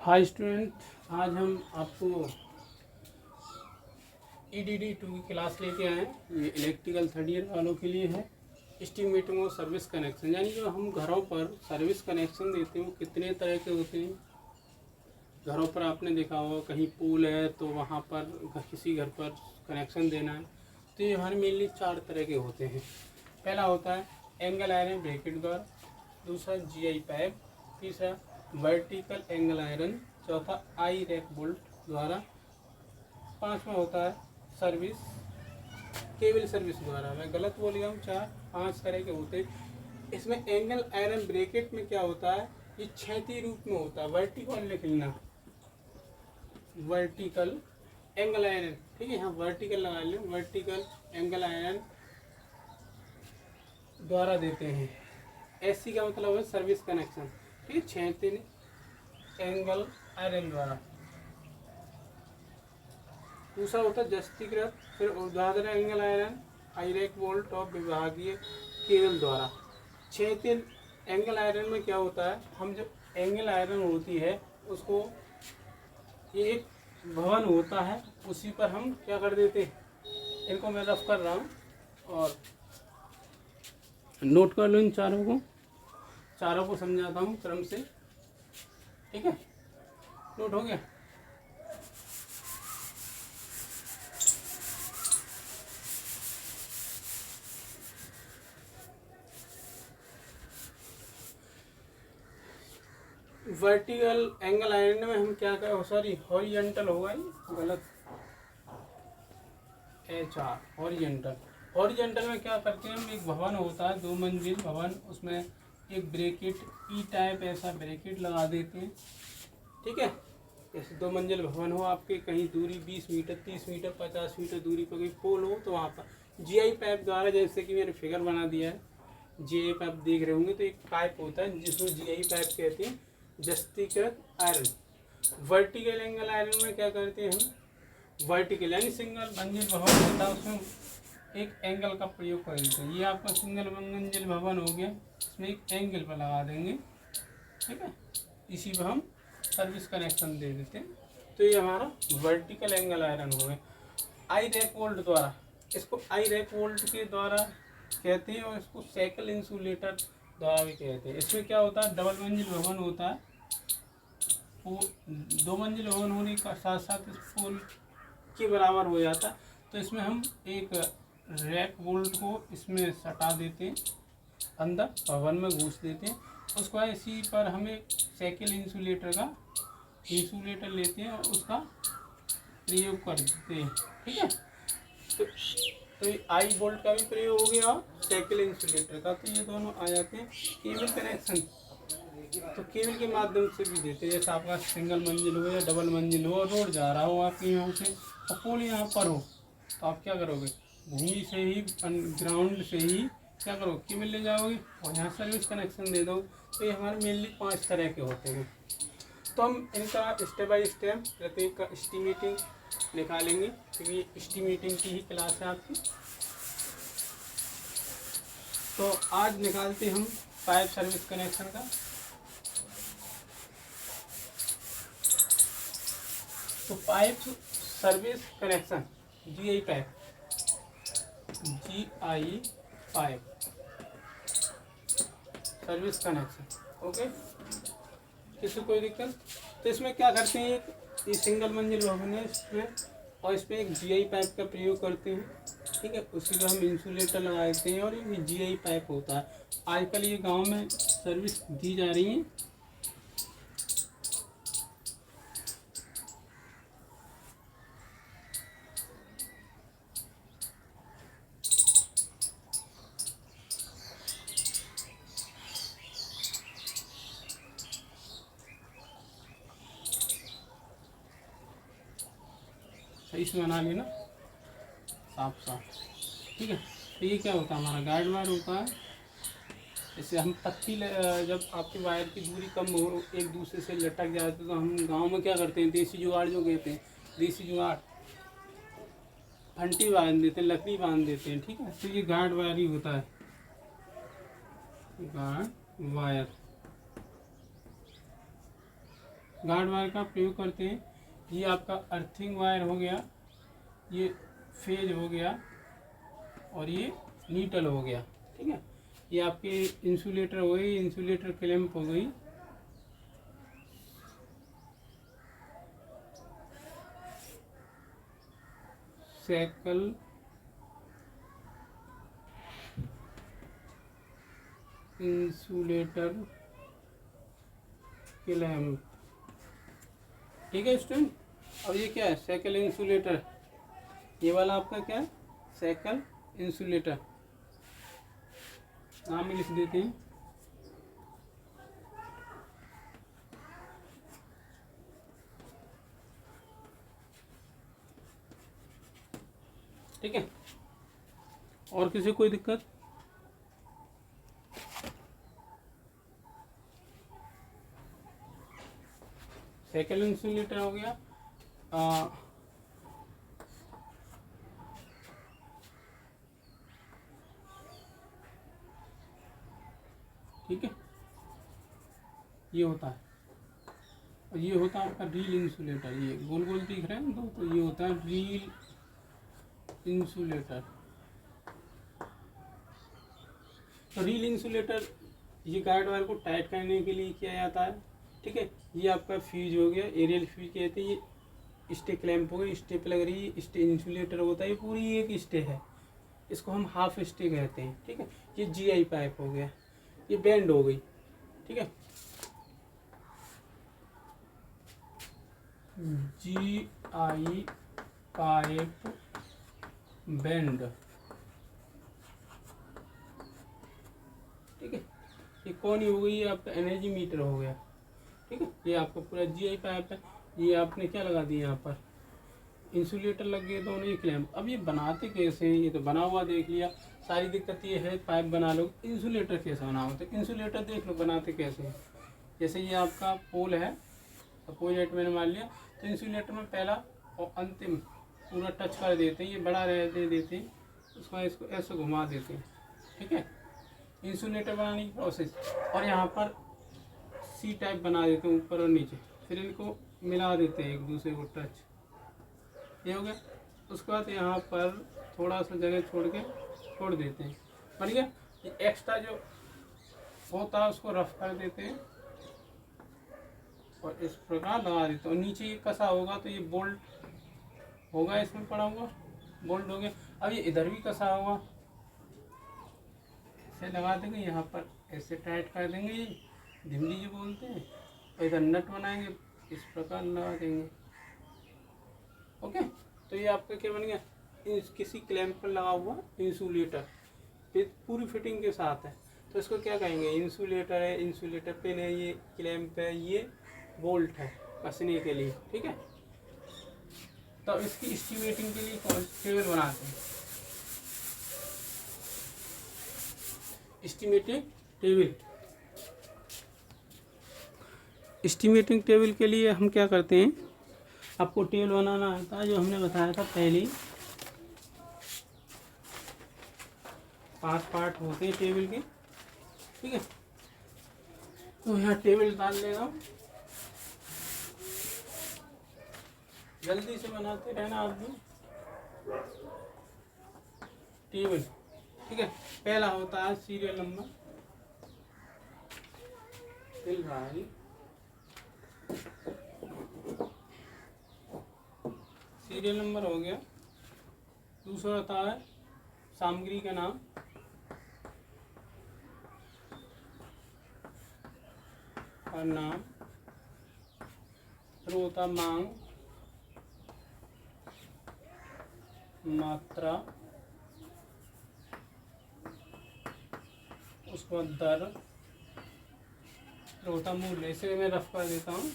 Hi student, आज हम आपको EDD 2 की क्लास लेके आए हैं। ये इलेक्ट्रिकल थर्ड ईयर वालों के लिए है। एस्टिमेटिंग और सर्विस कनेक्शन, यानी जो हम घरों पर सर्विस कनेक्शन देते हैं वो कितने तरह के होते हैं। घरों पर आपने देखा होगा कहीं पूल है तो वहाँ पर किसी घर पर कनेक्शन देना है, तो ये हमारे मेनली 4 तरह के होते हैं। पहला होता है एंगल आयरन ब्रैकेट द्वारा, दूसरा GI पाइप, तीसरा वर्टिकल एंगल आयरन, चौथा आई रैक बोल्ट द्वारा, पांचवा होता है सर्विस केबल सर्विस द्वारा। मैं गलत बोल गया हूँ, 5 तरह के होते हैं। इसमें एंगल आयरन ब्रैकेट में क्या होता है, ये क्षैतिज रूप में होता है। वर्टिकल लिख लेना, वर्टिकल एंगल आयरन, ठीक है, यहाँ वर्टिकल लगा लो। वर्टिकल एंगल आयरन द्वारा देते हैं। SC का मतलब है सर्विस कनेक्शन, ठीक है, क्षैतिज एंगल आयरन द्वारा। दूसरा होता है जस्तीकृत फिर ऊर्ध्वाधर एंगल आयरन आईरैक बोल्ट और विभागीय केबल द्वारा। क्षैतिज एंगल आयरन में क्या होता है, हम जब एंगल आयरन होती है उसको, ये एक भवन होता है, उसी पर हम क्या कर देते हैं, इनको मैं रफ कर रहा हूँ और नोट कर लो। इन चारों को समझाता हूँ क्रम से, ठीक है। नोट हो गया। वर्टिकल एंगल आयरन में हम क्या कर, सॉरी हॉरिजॉन्टल होगा, ये गलत, HR हॉरिजॉन्टल। हॉरिजॉन्टल में क्या करते हैं हम, एक भवन होता है 2 मंजिल भवन, उसमें एक ब्रैकेट E टाइप ऐसा ब्रैकेट लगा देते हैं, ठीक है। जैसे 2 मंजिल भवन हो आपके, कहीं दूरी 20 मीटर 30 मीटर 50 मीटर दूरी पर कोई पोल हो, तो वहाँ पर GI पाइप द्वारा, जैसे कि मैंने फिगर बना दिया है, GI पाइप देख रहे होंगे, तो एक पाइप होता है जिसको GI पाइप कहते हैं, जस्तीकृत आयरन। वर्टिकल एंगल आयरन में क्या करते हैं हम, वर्टिकल यानी सिंगल मंजिल भवन होता है, उसमें एक एंगल का प्रयोग कर देते हैं। ये आपका सिंगल मंजिल भवन हो गया, इसमें एक एंगल पर लगा देंगे, ठीक है, इसी पर हम सर्विस कनेक्शन दे देते हैं। तो ये हमारा वर्टिकल एंगल आयरन हो गया। आई रैक वोल्ट द्वारा, इसको आई रैक वोल्ट के द्वारा कहते हैं और इसको साइकिल इंसुलेटर द्वारा भी कहते हैं। इसमें क्या होता है, डबल मंजिल भवन होता है, 2 मंजिल भवन होने का साथ साथ इस पोल के बराबर हो जाता है। तो इसमें हम एक रैक बोल्ट को इसमें सटा देते हैं, अंदर भवन में घुस देते हैं, उसको इसी पर हमें साइकिल इंसुलेटर लेते हैं और उसका प्रयोग कर देते हैं, ठीक है। तो ये आई बोल्ट का भी प्रयोग हो गया और साइकिल इंसुलेटर का, तो ये दोनों आ जाते हैं। केबल कनेक्शन तो केबल के माध्यम से भी देते हैं। जैसे आपका सिंगल मंजिल हो या डबल मंजिल हो और रोड जा रहा हो आपके यहाँ से, और पोल यहाँ पर हो, तो आप क्या करोगे, भूमि से ही, ग्राउंड से ही क्या करो, केबल ले जाओगे और यहाँ सर्विस कनेक्शन दे दो। तो ये हमारे मेनली 5 तरह के होते हैं। तो हम इनका स्टेप बाय स्टेप प्रत्येक का एस्टिमेटिंग निकालेंगे, क्योंकि ये एस्टिमेटिंग की ही क्लास है आपकी। तो आज निकालते हम पाइप सर्विस कनेक्शन का। तो pipe service connection, GI pipe service connection, okay. किसी कोई दिक्कत, तो इसमें क्या करते हैं, ये सिंगल मंजिल भवन है इसमें, और इसमें एक GI पाइप का प्रयोग करते हैं, ठीक है। उसी को हम इंसुलेटर लगा देते हैं और ये GI पाइप होता है। आजकल ये गांव में सर्विस दी जा रही है। सही से बना लेना, साफ, ठीक है। तो ये क्या होता है, हमारा गाइड वायर होता है। जैसे हम पत्ती जब आपके वायर की दूरी कम हो, एक दूसरे से लटक जाते, तो हम गांव में क्या करते हैं, देसी जुगाड़ जो कहते हैं, देसी जुगाड़, फंटी बांध देते हैं, लकड़ी बांध देते हैं, ठीक है। तो ये गार्ड वायर ही होता है, गार्ड वायर। गार्ड वायर का प्रयोग करते हैं। ये आपका अर्थिंग वायर हो गया, ये फेज हो गया और ये नीटल हो गया। ठीक है, ये आपके इंसुलेटर हो गई, इंसुलेटर क्लैंप हो गई। सैकल इंसुलेटर क्लैंप। ठीक है स्टूडेंट, अब ये क्या है, सैकल इंसुलेटर। ये वाला आपका क्या है, सैकल इंसुलेटर, नाम में लिख देते हैं। ठीक है, और किसी कोई दिक्कत? सैकल इंसुलेटर हो गया। ठीक है, ये होता है। और ये होता है आपका रील इंसुलेटर, ये गोल गोल दिख रहे हैं तो ये होता है रील इंसुलेटर। तो रील इंसुलेटर ये गाइड वायर को टाइट करने के लिए किया जाता है। ठीक है, ये आपका फ्यूज हो गया, एरियल फ्यूज कहते हैं। ये स्टे क्लैंप हो गई, स्टे पे लग रही है, स्टे इंसुलेटर होता है, ये पूरी एक स्टे है, इसको हम हाफ स्टे कहते हैं। ठीक है, ये जीआई पाइप हो गया, ये बैंड हो गई। ठीक है, जीआई पाइप बैंड। ठीक है, ये कौन ही हो गई, ये आपका एनर्जी मीटर हो गया। ठीक है, ये आपका पूरा जीआई पाइप है। ये आपने क्या लगा दिया, यहाँ पर इंसुलेटर लग गए दोनों, ये क्लैंप। अब ये बनाते कैसे हैं, ये तो बना हुआ देख लिया। सारी दिक्कत ये है पाइप बना लो, इंसुलेटर कैसे बनाओ, तो इंसुलेटर देख लो बनाते कैसे हैं। जैसे ये आपका पोल है, सपोज एट मैंने मान लिया, तो इंसुलेटर में पहला और अंतिम पूरा टच कर देते हैं, ये बड़ा रहते देते हैं, उसको इसको ऐसे घुमा देते हैं। ठीक है, इंसुलेटर बनाने की प्रोसेस। और यहाँ पर सी टाइप बना देते हैं ऊपर और नीचे, फिर इनको मिला देते हैं एक दूसरे को टच, ये हो गया। उसके बाद यहाँ पर थोड़ा सा जगह छोड़ देते हैं, बन गया। ये एक्स्ट्रा जो होता है उसको रफ कर देते हैं और इस प्रकार लगा देते हैं। और नीचे ये कसा होगा तो ये बोल्ट होगा, इसमें पड़ा हुआ बोल्ट हो गया। अब ये इधर भी कसा होगा, इसे लगा देंगे यहाँ पर, ऐसे टाइट कर देंगे, ये धिमली जो बोलते हैं, और इधर नट बनाएंगे, इस प्रकार लगा देंगे। ओके, तो ये आपका क्या बन गया, किसी क्लैंप पर लगा हुआ इंसुलेटर, पूरी फिटिंग के साथ है। तो इसको क्या कहेंगे, इंसुलेटर है, इंसुलेटर पिन है, ये क्लैंप है, ये बोल्ट है कसने के लिए। ठीक है, तो इसकी एस्टिमेटिंग के लिए टेबल बनाते हैं, एस्टिमेटिंग टेबल। एस्टिमेटिंग टेबल के लिए हम क्या करते हैं, आपको टेबल बनाना आता है, जो हमने बताया था पहले, 5 पार्ट होते हैं टेबल के। ठीक है, तो यहाँ टेबल डाल लेगा, जल्दी से बनाते रहना आप भी टेबल। ठीक है, पहला होता है सीरियल नंबर, मिल रहा है, सीरियल नंबर हो गया। दूसरा होता है सामग्री का नाम, और नाम। फिर होता मांग, मात्रा, उसके बाद दर, फिर होता मूल्य। इसे मैं रफ कर देता हूँ।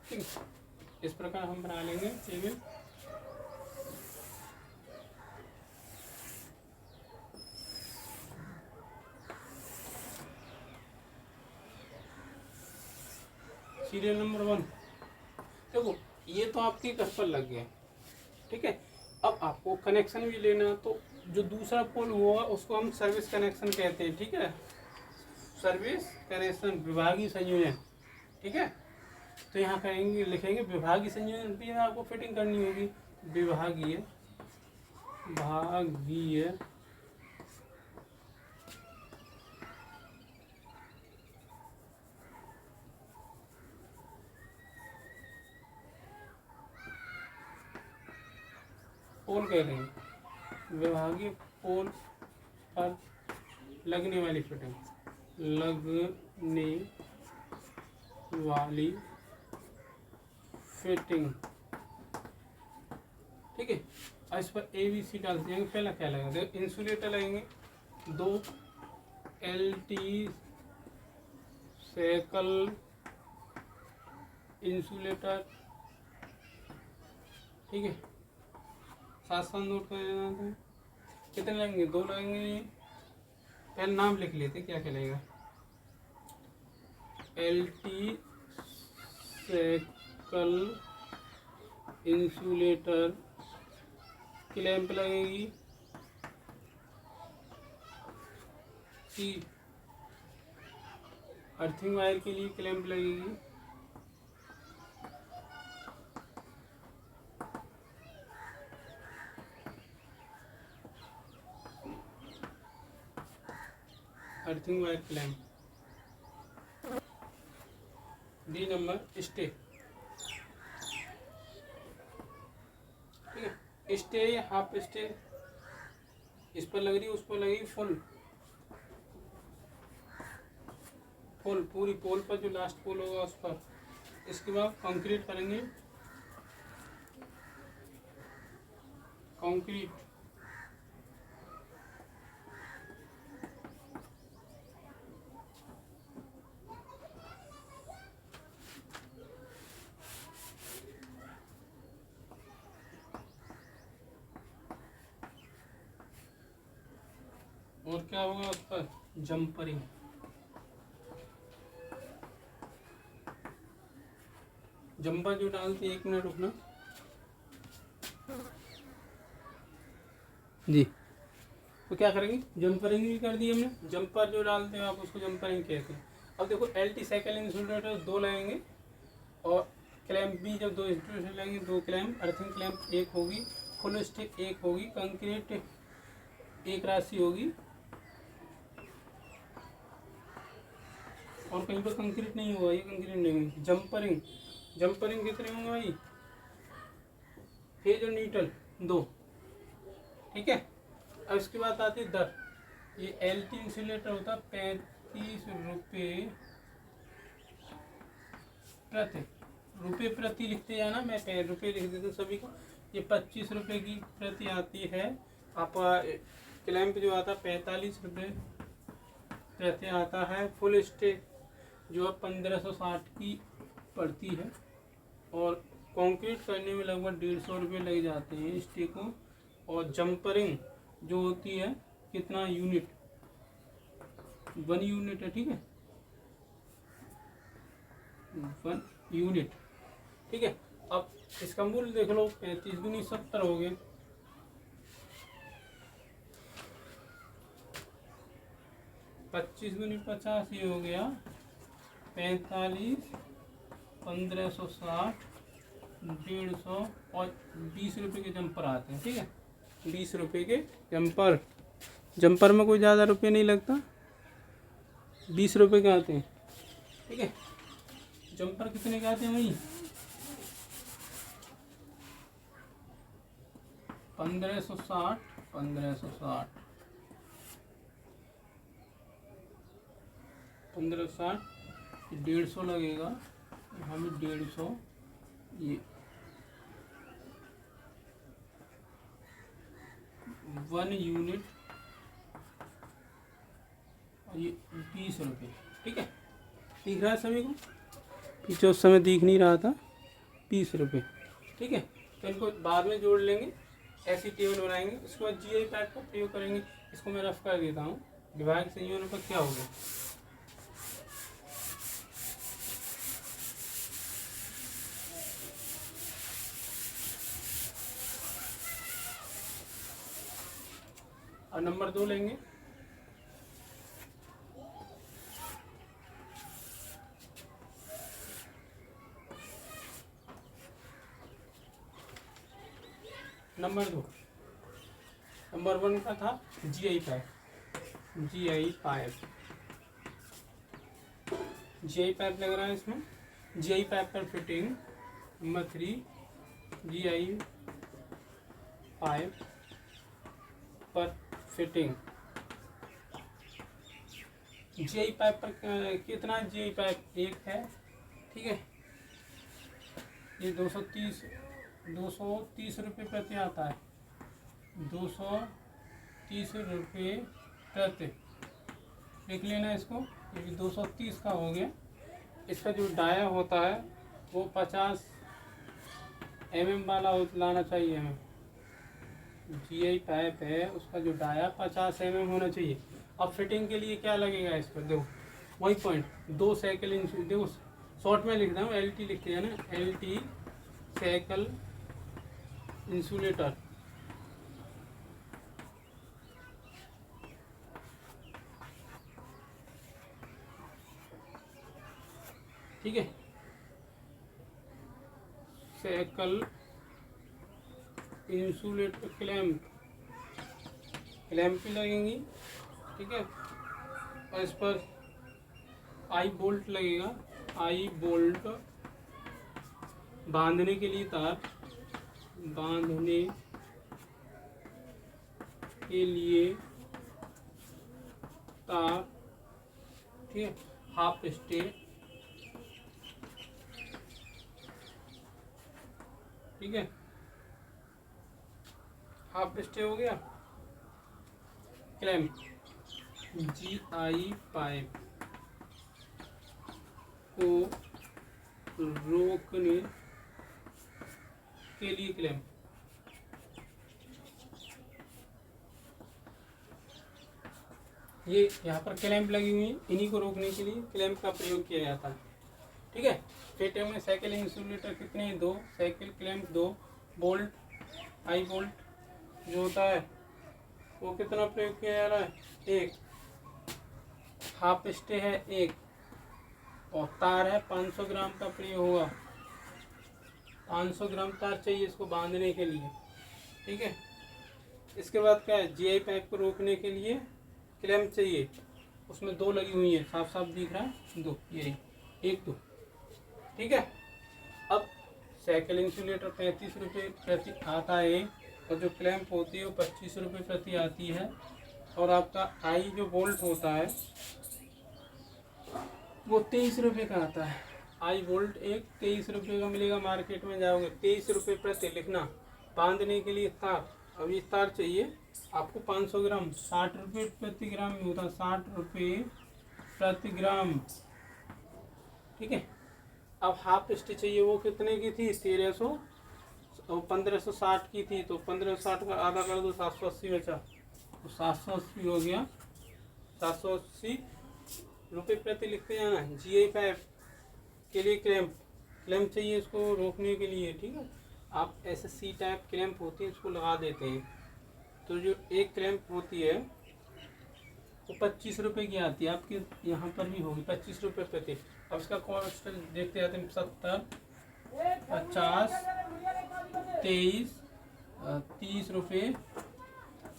ठीक, इस प्रकार हम बना लेंगे टेबल। सीरियल नंबर 1, देखो ये तो आपके घर पर लग गया, ठीक है। अब आपको कनेक्शन भी लेना, तो जो दूसरा पोल हुआ उसको हम सर्विस कनेक्शन कहते हैं, ठीक है। सर्विस कनेक्शन, विभागीय संयोजन, ठीक है। तो यहाँ करेंगे, लिखेंगे विभागीय संयोजन भी आपको फिटिंग करनी होगी। विभागीय भागीय पोल कह रहे हैं, विभागीय पोल पर लगने वाली फिटिंग, लगने वाली फिटिंग, ठीक है। और इस पर ABC डाल देंगे। पहला क्या लगेगा, देखो इंसुलेटर लगेंगे 2 LT सैकल इंसुलेटर, ठीक है। साथ साथ नोट कर लेना था। कितने लगेंगे, 2 लगेंगे। पहले नाम लिख लेते क्या क्या लगेगा। LT सैकल इंसुलेटर, क्लैंप लगेगी C, अर्थिंग वायर के लिए क्लैंप लगेगी earthing wire clamp. D number stay, ठीक है। स्टे या हाफ स्टे, इस पर लग रही, उस पर लगेगी फुल, पूरी पोल पर, जो लास्ट पोल होगा उस पर। इसके बाद कंक्रीट करेंगे, कंक्रीट, और क्या होगा उस पर, जंपरिंग, जंपर जो डालते, 1 मिनट रुकना जी। तो क्या करेंगे, जंपरिंग भी कर दी हमने। जंपर जो डालते हैं आप उसको जंपरिंग कहते हैं। अब देखो LT साइकिल इंसुलेटर 2 लगेंगे, और क्लैंप भी जब 2 इंसुलेटर लगेंगे, 2 क्लैंप, अर्थिंग क्लैंप 1 होगी, फुल स्टिक 1 होगी, कंक्रीट 1 राशि होगी, और कहीं पर कंक्रीट नहीं हुआ, ये कंक्रीट नहीं हुई। जंपरिंग, जंपरिंग कितने होंगे भाई, फेज और न्यूट्रल 2, ठीक है। अब इसके बाद आती है दर। ये LT इंसुलेटर होता है 35 रुपये प्रति लिखते जाना, मैं रुपये लिख देता हूँ सभी को। ये 25 रुपये की प्रति आती है। आप क्लैंप जो आता है 45 रुपये प्रति आता है। फुल स्टे जो है 1560 की पड़ती है, और कंक्रीट करने में लगभग 150 रुपये लग जाते हैं स्टे को। और जंपरिंग जो होती है कितना यूनिट, 1 यूनिट है, ठीक है, 1 यूनिट, ठीक है। अब इसका मूल्य देख लो, 35 दूनी 70 हो गए, 25 दूनी 50 ही हो गया, 45, 1560, 150 और 20 रुपये के जंपर आते हैं, ठीक है। 20 रुपये के जंपर, जंपर में कोई ज़्यादा रुपये नहीं लगता, 20 रुपये के आते हैं, ठीक है। जंपर कितने के आते हैं वही, 1560, 1560, 1560, 150 लगेगा, यहाँ भी 150, ये 1 यूनिट, और ये 20 रुपये, ठीक है। दिख रहा है सभी को, पीछे उस समय दिख नहीं रहा था, 20 रुपये, ठीक है। तो इनको बाद में जोड़ लेंगे, ऐसी टेबल बनाएंगे। उसके बाद GI पैड का प्रयोग करेंगे। इसको मैं रफ कर देता हूँ। विभाग संयोजन पर क्या हो गया, और नंबर 2 लेंगे। नंबर 2, नंबर 1 का था GI pipe. GI pipe, GI pipe लग रहा है इसमें। GI पाइप पर फिटिंग। नंबर 3, GI पाइप पर फिटिंग। GI पाइप पर कितना GI पाइप? 1 है, ठीक है। ये 230 रुपये प्रति आता है। 230 रुपये प्रति, लिख लेना इसको, क्योंकि 230 का हो गया। इसका जो डाया होता है वो 50 mm वाला लाना चाहिए हमें। GI पाइप है, उसका जो डाया 50 mm होना चाहिए। अब फिटिंग के लिए क्या लगेगा इस पर? देखो वही पॉइंट, 2 साइकिल इंसुलेटर, देखो शॉर्ट में लिख रहा हूँ, LT लिखते हैं ना, LT साइकिल इंसुलेटर। ठीक है, साइकिल इंसुलेटर क्लैंप भी लगेंगी, ठीक है। और इस पर आई बोल्ट लगेगा। आई बोल्ट बांधने के लिए तार, बांधने के लिए तार, ठीक है। हाफ स्टे, ठीक है, हाफ स्टे हो गया। क्लैंप, GI पाइप को रोकने के लिए क्लैंप। ये यहाँ पर क्लैंप लगी हुई है, इन्हीं को रोकने के लिए क्लैंप का प्रयोग किया जाता है, ठीक है। फिटिंग में साइकिल इंसुलेटर कितने? 2 साइकिल क्लैंप, 2 बोल्ट, आई बोल्ट जो होता है वो कितना प्रयोग किया जा रहा है? 1। हाफ स्टे है 1, और तार है 500 ग्राम का प्रयोग होगा। 500 ग्राम तार चाहिए इसको बांधने के लिए, ठीक है। इसके बाद क्या है? GI पाइप को रोकने के लिए क्लैंप चाहिए, उसमें 2 लगी हुई है, साफ साफ दिख रहा है, 2, ये 1 2, ठीक है। अब साइकिल इंसुलेटर 35 रुपये प्रति आता है, और जो क्लैंप होती है वो 25 रुपये प्रति आती है। और आपका आई जो बोल्ट होता है वो 23 रुपये का आता है। आई बोल्ट एक 23 रुपये का मिलेगा, मार्केट में जाओगे 23 रुपये प्रति लिखना। बांधने के लिए तार, अब ये तार चाहिए आपको 500 ग्राम, 60 रुपये प्रति ग्राम में होता है, 60 रुपये प्रति ग्राम, ठीक है। अब हाफ स्टे चाहिए, वो कितने की थी? 1300, और 1560 की थी, तो 1560 का आधा कर दो, 780 बचा, तो 780 हो गया। 780 रुपये प्रति लिखते जाना है। GI पाइप के लिए क्लैंप चाहिए इसको रोकने के लिए, ठीक है। आप SSC टाइप क्लैंप होती है, इसको लगा देते हैं। तो जो एक क्लैंप होती है वो 25 रुपये की आती है, आपके यहाँ पर भी होगी 25 रुपये प्रति। अब इसका कॉस्ट देखते जाते हैं, 70, 50, 23, 30 रुपये।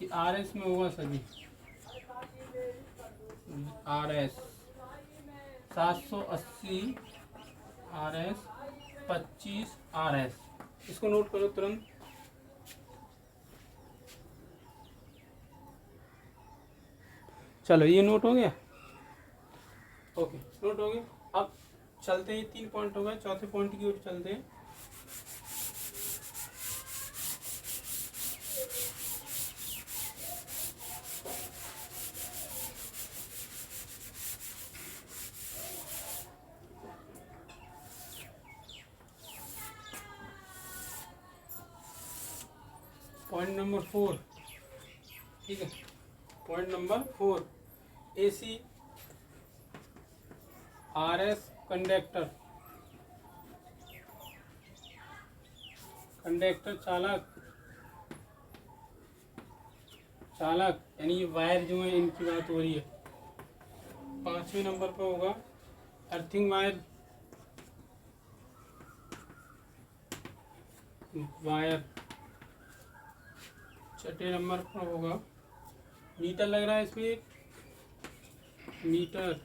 RS में होगा सभी, RS 780, RS 25, RS, इसको नोट करो तुरंत। चलो ये नोट हो गया, ओके नोट हो गया। अब चलते हैं, 3 पॉइंट हो गए, चौथे पॉइंट की ओर चलते हैं। पॉइंट नंबर 4, ठीक है। Point number 4, AC RS conductor, चालक चालक यानी ये वायर जो है इनकी बात हो रही है। 5वें नंबर पे होगा अर्थिंग वायर, वायर। 6ठे नंबर पर होगा मीटर, लग रहा है इसमें मीटर।